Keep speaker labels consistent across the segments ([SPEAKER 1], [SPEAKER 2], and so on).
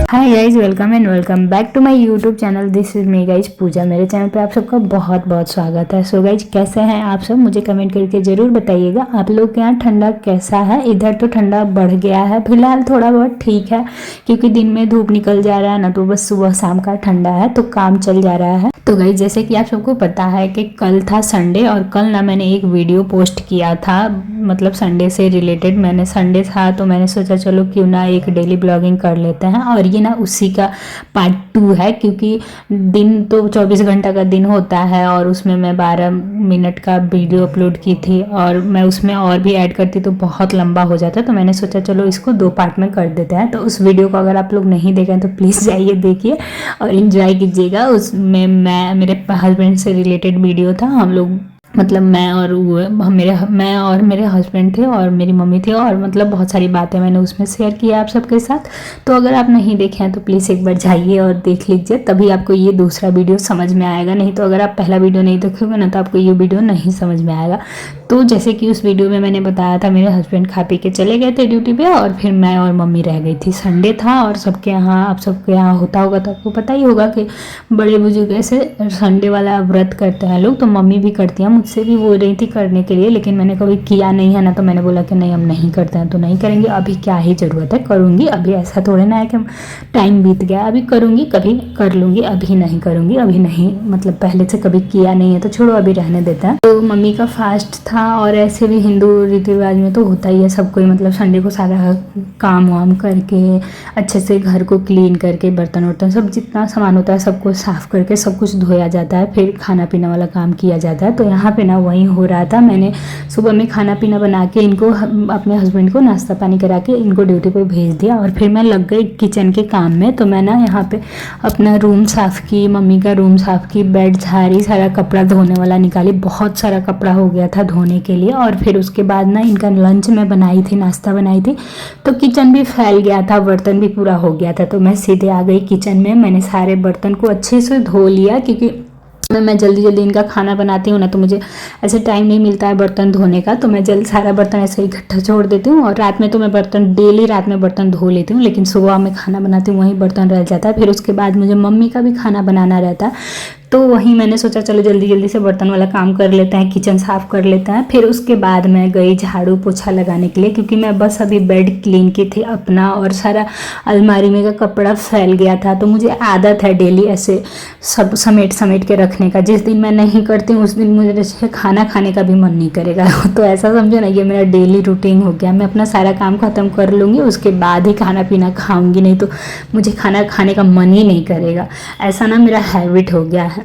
[SPEAKER 1] Hi guys, welcome and welcome back to my YouTube channel. This is me guys Pooja. मेरे channel पे आप सबका बहुत बहुत स्वागत है। सो गाइज, कैसे हैं आप सब? मुझे कमेंट करके ज़रूर बताइएगा आप लोग के यहाँ ठंडा कैसा है। इधर तो ठंडा बढ़ गया है, फिलहाल थोड़ा बहुत ठीक है क्योंकि दिन में धूप निकल जा रहा है ना, तो बस सुबह शाम का ठंडा है तो काम चल जा रहा है। तो गाइज, जैसे कि आप सबको पता है कि कल था संडे और कल ना मैंने एक वीडियो पोस्ट किया था, मतलब संडे से रिलेटेड। मैंने संडे था तो मैंने सोचा चलो क्यों ना एक डेली ब्लॉगिंग कर लेते हैं, और ये ना उसी का पार्ट 2 है क्योंकि दिन तो 24 घंटा का दिन होता है और उसमें मैं 12 मिनट का वीडियो अपलोड की थी और मैं उसमें और भी ऐड करती तो बहुत लंबा हो जाता। तो मैंने सोचा चलो इसको 2 पार्ट में कर देते हैं। तो उस वीडियो को अगर आप लोग नहीं देखें तो प्लीज़ जाइए देखिए और इन्जॉय कीजिएगा। उसमें मेरे हस्बैंड से रिलेटेड वीडियो था। हम लोग मतलब मैं और मेरे हस्बैंड थे और मेरी मम्मी थी, और मतलब बहुत सारी बातें मैंने उसमें शेयर किया आप सबके साथ। तो अगर आप नहीं देखे हैं तो प्लीज़ एक बार जाइए और देख लीजिए, तभी आपको ये दूसरा वीडियो समझ में आएगा। नहीं तो अगर आप पहला वीडियो नहीं देखोगे ना तो आपको ये वीडियो नहीं समझ में आएगा। तो जैसे कि उस वीडियो में मैंने बताया था, मेरे हस्बैंड खा पी के चले गए थे ड्यूटी पे और फिर मैं और मम्मी रह गई थी। संडे था और सबके यहाँ, आप सबके यहाँ होता होगा तो आपको पता ही होगा कि बड़े बुजुर्ग ऐसे संडे वाला व्रत करते हैं लोग। तो मम्मी भी करती हैं, मुझसे भी बोल रही थी करने के लिए, लेकिन मैंने कभी किया नहीं है ना, तो मैंने बोला कि नहीं हम नहीं करते हैं तो नहीं करेंगे। अभी क्या ही ज़रूरत है, करूँगी अभी। ऐसा थोड़े ना है कि टाइम बीत गया, अभी करूँगी, कभी कर लूँगी, अभी नहीं करूँगी। अभी नहीं, मतलब पहले से कभी किया नहीं है तो छोड़ो, अभी रहने देते हैं। तो मम्मी का फास्ट था और ऐसे भी हिंदू रीति रिवाज में तो होता ही है सब कोई, मतलब संडे को सारा काम वाम करके अच्छे से घर को क्लीन करके बर्तन वर्तन सब जितना सामान होता है सबको साफ़ करके सब कुछ धोया जाता है, फिर खाना पीना वाला काम किया जाता है। तो यहाँ पे ना वही हो रहा था। मैंने सुबह में खाना पीना बना के इनको, अपने हस्बैंड को नाश्ता पानी करा के इनको ड्यूटी पे भेज दिया और फिर मैं लग गई किचन के काम में। तो मैं ना यहाँ पे अपना रूम साफ़ की, मम्मी का रूम साफ़ की, बेड झाड़ी, सारा कपड़ा धोने वाला निकाली। बहुत सारा कपड़ा हो गया था धोने के लिए। और फिर उसके बाद ना इनका लंच में बनाई थी, नाश्ता बनाई थी, तो किचन भी फैल गया था, बर्तन भी पूरा हो गया था। तो मैं सीधे आ गई किचन में। मैंने सारे बर्तन को अच्छे से धो लिया क्योंकि मैं जल्दी जल्दी इनका खाना बनाती हूँ ना, तो मुझे ऐसे टाइम नहीं मिलता है बर्तन धोने का। तो मैं जल्द सारा बर्तन ऐसे ही इकट्ठा छोड़ देती हूँ। और रात में तो मैं बर्तन डेली रात में बर्तन धो लेती हूँ, लेकिन सुबह में खाना बनाती हूँ वहीं बर्तन रह जाता है। फिर उसके बाद मुझे मम्मी का भी खाना बनाना रहता है, तो वहीं मैंने सोचा चलो जल्दी जल्दी से बर्तन वाला काम कर लेते हैं, किचन साफ़ कर लेते हैं। फिर उसके बाद मैं गई झाड़ू पोछा लगाने के लिए क्योंकि मैं बस अभी बेड क्लीन की थी अपना, और सारा अलमारी में का कपड़ा फैल गया था। तो मुझे आदत है डेली ऐसे सब समेट के रखने का। जिस दिन मैं नहीं करती हूँ उस दिन मुझे जैसे खाना खाने का भी मन नहीं करेगा। तो ऐसा समझो ना, ये मेरा डेली रूटीन हो गया। मैं अपना सारा काम ख़त्म कर लूँगी, उसके बाद ही खाना पीना खाऊँगी, नहीं तो मुझे खाना खाने का मन ही नहीं करेगा। ऐसा ना मेरा हैबिट हो गया है।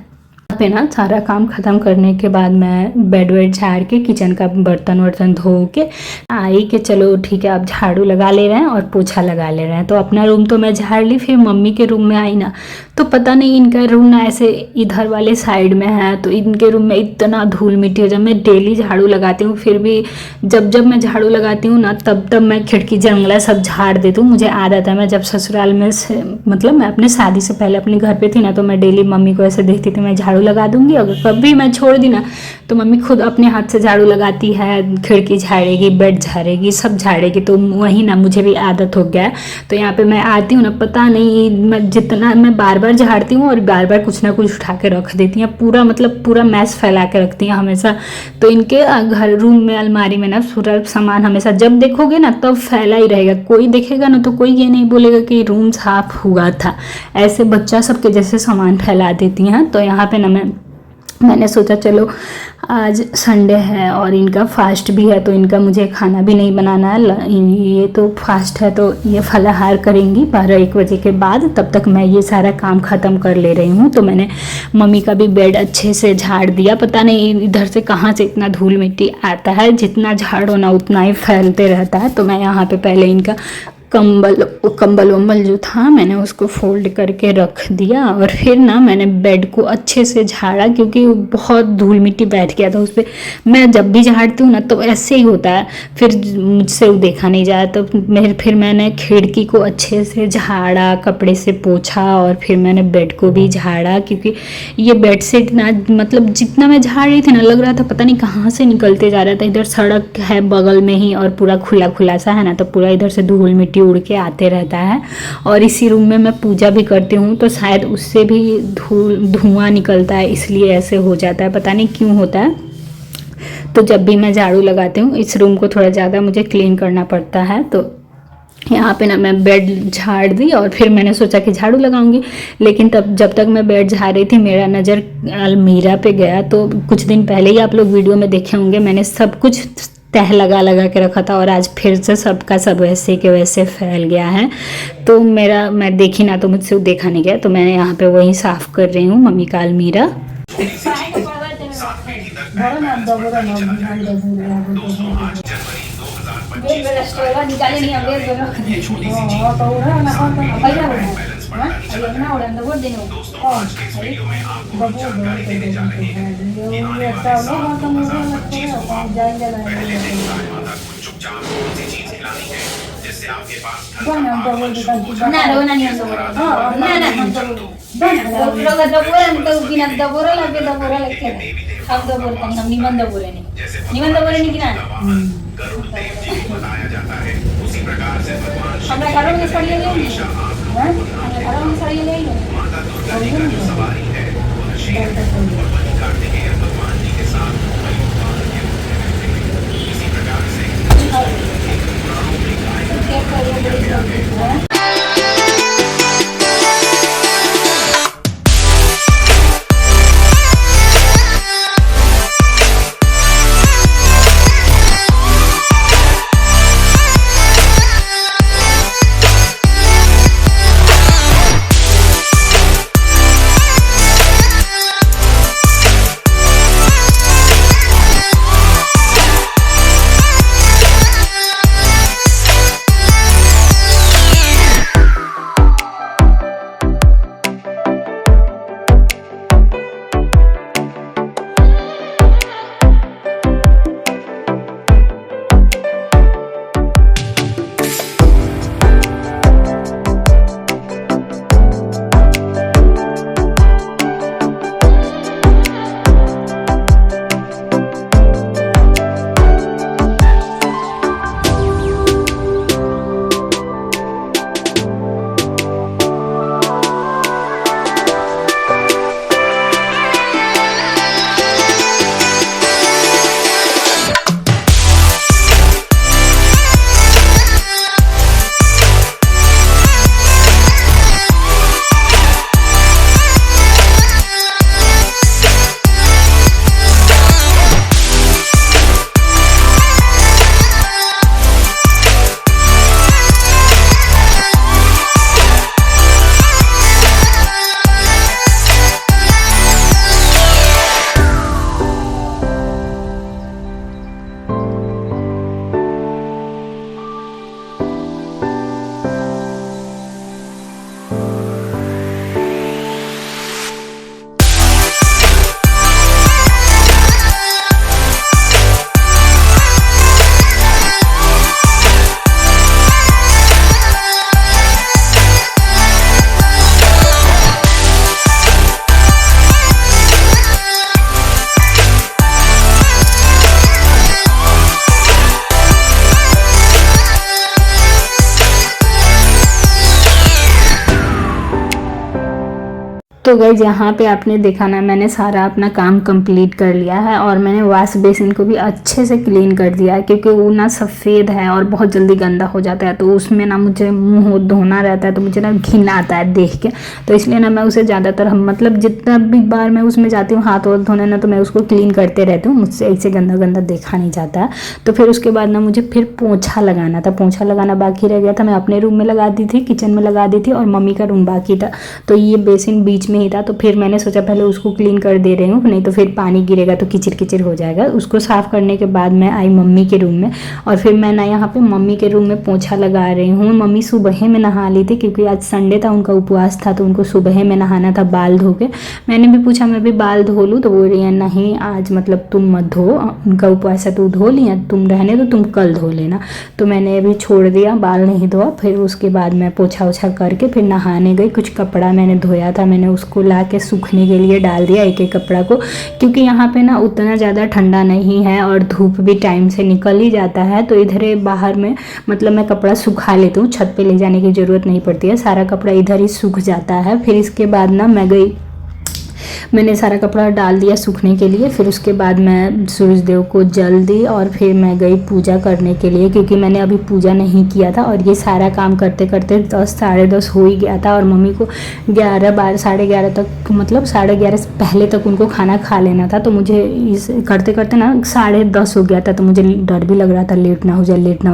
[SPEAKER 1] पे ना सारा काम ख़त्म करने के बाद मैं बेड वेड झाड़ के किचन का बर्तन वर्तन धो के आई कि चलो ठीक है अब झाड़ू लगा ले रहे हैं और पोछा लगा ले रहे हैं। तो अपना रूम तो मैं झाड़ ली, फिर मम्मी के रूम में आई ना, तो पता नहीं इनका रूम ना ऐसे इधर वाले साइड में है, तो इनके रूम में इतना धूल मिट्टी हो जाए। मैं डेली झाड़ू लगाती हूँ, फिर भी जब मैं झाड़ू लगाती हूँ ना तब मैं खिड़की जंगला सब झाड़ देती हूँ। मुझे आदत है। मैं जब ससुराल में से, मतलब मैं अपने शादी से पहले अपने घर पे थी ना, तो मैं डेली मम्मी को ऐसे देखती थी मैं झाड़ू लगा दूंगी। अगर कभी मैं छोड़ दी ना तो मम्मी खुद अपने हाथ से झाड़ू लगाती है, खिड़की झाड़ेगी, बेड झाड़ेगी, सब झाड़ेगी। तो वही ना मुझे भी आदत हो गया है। तो यहाँ पे मैं आती हूँ ना, पता नहीं मैं जितना मैं बार बार झाड़ती हूँ और बार बार कुछ ना कुछ उठा के रख देती हैं, पूरा मतलब पूरा मैस फैला के रखती हैं हमेशा। तो इनके घर रूम में अलमारी में ना पूरा सामान हमेशा जब देखोगे ना तब फैला ही रहेगा। कोई देखेगा ना तो कोई ये नहीं बोलेगा कि रूम साफ हुआ था, ऐसे बच्चा सबके जैसे सामान फैला देती हैं। तो यहाँ पे ना मैंने सोचा चलो आज संडे है और इनका फास्ट भी है, तो इनका मुझे खाना भी नहीं बनाना है। ये तो फास्ट है तो ये फलाहार करेंगी 12-1 बजे के बाद। तब तक मैं ये सारा काम ख़त्म कर ले रही हूँ। तो मैंने मम्मी का भी बेड अच्छे से झाड़ दिया। पता नहीं इधर से कहाँ से इतना धूल मिट्टी आता है, जितना झाड़ो ना उतना ही फैलते रहता है। तो मैं यहाँ पे पहले इनका कंबल वम्बल जो था मैंने उसको फोल्ड करके रख दिया। और फिर ना मैंने बेड को अच्छे से झाड़ा, क्योंकि बहुत धूल मिट्टी बैठ गया था उस पर। मैं जब भी झाड़ती हूँ ना तो ऐसे ही होता है, फिर मुझसे वो देखा नहीं जाए। तो फिर मैंने खिड़की को अच्छे से झाड़ा, कपड़े से पोंछा, और फिर मैंने बेड को भी झाड़ा, क्योंकि ये बेडशीट ना मतलब जितना मैं झाड़ रही थी ना लग रहा था पता नहीं कहाँ से निकलते जा रहा था। इधर सड़क है बगल में ही और पूरा खुला खुला सा है ना, तो पूरा इधर से धूल मिट्टी उड़ के आते रहता है। और इसी रूम में मैं पूजा भी करती हूँ, तो शायद उससे भी धुआं निकलता है, इसलिए ऐसे हो जाता है, पता नहीं क्यों होता है। तो जब भी मैं झाड़ू लगाती हूँ इस रूम को थोड़ा ज़्यादा मुझे क्लीन करना पड़ता है। तो यहाँ पे ना मैं बेड झाड़ दी और फिर मैंने सोचा कि झाड़ू लगाऊंगी, लेकिन तब जब तक मैं बेड झाड़ रही थी मेरा नज़र अलमीरा पे गया। तो कुछ दिन पहले ही आप लोग वीडियो में देखे होंगे, मैंने सब कुछ तह लगा के रखा था, और आज फिर से सबका सब वैसे के वैसे फैल गया है। तो मैं देखी ना तो मुझसे वो देखा नहीं गया, तो मैंने यहाँ पे वही साफ़ कर रही हूँ मम्मी का अलमीरा। तो गाइज यहाँ पे आपने देखा ना मैंने सारा अपना काम कंप्लीट कर लिया है, और मैंने वॉश बेसिन को भी अच्छे से क्लीन कर दिया है, क्योंकि वो ना सफ़ेद है और बहुत जल्दी गंदा हो जाता है। तो उसमें ना मुझे मुंह धोना रहता है, तो मुझे ना घिन आता है देख के। तो इसलिए ना मैं उसे ज़्यादातर मतलब जितना भी बार मैं उसमें जाती हूँ हाथ वाथ धोने ना, तो मैं उसको क्लीन करते रहती हूँ, मुझसे ऐसे गंदा गंदा देखा नहीं जाता है। तो फिर उसके बाद ना मुझे फिर पोंछा लगाना था, पोंछा लगाना बाकी रह गया था। मैं अपने रूम में लगा दी थी, किचन में लगा दी थी, और मम्मी का रूम बाकी था। तो ये बेसिन बीच में ही था, तो फिर मैंने सोचा पहले उसको क्लीन कर दे रही हूँ, नहीं तो फिर पानी गिरेगा तो किचिर किचिर हो जाएगा। उसको साफ़ करने के बाद मैं आई मम्मी के रूम में, और फिर मैं ना यहाँ पे मम्मी के रूम में पोछा लगा रही हूँ। मम्मी सुबह में नहा ली थी क्योंकि आज संडे था, उनका उपवास था, तो उनको सुबह में नहाना था बाल धो के। मैंने भी पूछा मैं भी बाल धो लूँ, तो बोल रही है नहीं आज मतलब तुम मत धो, उनका उपवास है तो धो लिया, तुम रहने दो, तुम कल धो लेना। तो मैंने अभी छोड़ दिया, बाल नहीं धोआ। फिर उसके बाद मैं पोछा ओछा करके फिर नहाने गई। कुछ कपड़ा मैंने धोया था, मैंने उसको ला के सूखने के लिए डाल दिया एक एक कपड़ा को, क्योंकि यहाँ पे ना उतना ज़्यादा ठंडा नहीं है और धूप भी टाइम से निकल ही जाता है, तो इधर बाहर में मतलब मैं कपड़ा सुखा लेती हूँ, छत पे ले जाने की ज़रूरत नहीं पड़ती है, सारा कपड़ा इधर ही सूख जाता है। फिर इसके बाद ना मैं गई, मैंने सारा कपड़ा डाल दिया सूखने के लिए। फिर उसके बाद मैं सूरज देव को जल दी और फिर मैं गई पूजा करने के लिए, क्योंकि मैंने अभी पूजा नहीं किया था, और ये सारा काम करते करते 10 साढ़े 10 हो ही गया था, और मम्मी को 11 साढ़े 11 तक मतलब 11:30 से पहले तक उनको खाना खा लेना था। तो मुझे इस करते करते ना 10:30 हो गया था, तो मुझे डर भी लग रहा था लेट ना हो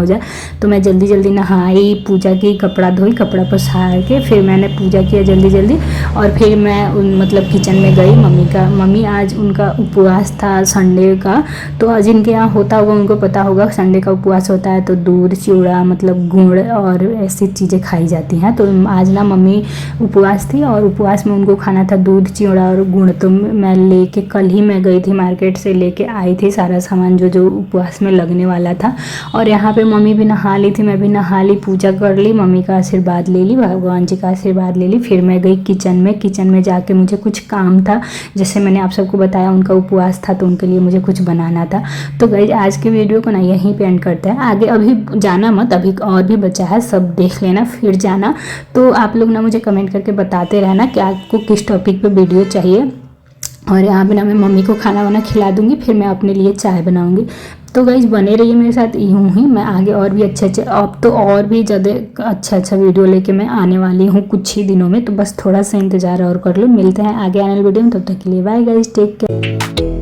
[SPEAKER 1] जाए। तो मैं जल्दी जल्दी नहाई, पूजा की, कपड़ा धोई, कपड़ा पसार के फिर मैंने पूजा किया जल्दी जल्दी, और फिर मैं मतलब किचन में गई। मम्मी आज उनका उपवास था संडे का, तो आज इनके यहाँ होता होगा, उनको पता होगा संडे का उपवास होता है, तो दूध चिवड़ा मतलब गुड़ और ऐसी चीज़ें खाई जाती हैं। तो आज ना मम्मी उपवास थी, और उपवास में उनको खाना था दूध चिवड़ा और गुड़। तो मैं लेके कल ही मैं गई थी मार्केट से, लेके आई थी सारा सामान जो जो उपवास में लगने वाला था। और यहाँ पे मम्मी भी नहा ली थी, मैं भी नहा ली, पूजा कर ली, मम्मी का आशीर्वाद ले ली, भगवान जी का आशीर्वाद ले ली। फिर मैं गई किचन में जाके मुझे कुछ काम था, जैसे मैंने आप सबको बताया उनका उपवास था, तो उनके लिए मुझे कुछ बनाना था। तो गाइस आज के वीडियो को ना यहीं पे एंड करते हैं, आगे अभी जाना मत, अभी और भी बचा है, सब देख लेना फिर जाना। तो आप लोग ना मुझे कमेंट करके बताते रहना कि आपको किस टॉपिक पे वीडियो चाहिए, और यहाँ पे ना मैं मम्मी को खाना वाना खिला दूँगी, फिर मैं अपने लिए चाय बनाऊँगी। तो गाइस बने रहिए मेरे साथ, यूँ ही मैं आगे और भी अच्छे अब तो और भी ज़्यादा अच्छा वीडियो लेके मैं आने वाली हूँ कुछ ही दिनों में। तो बस थोड़ा सा इंतज़ार और कर लो, मिलते हैं आगे आने वाले वीडियो में, तब तक के लिए बाय गाइस, टेक केयर।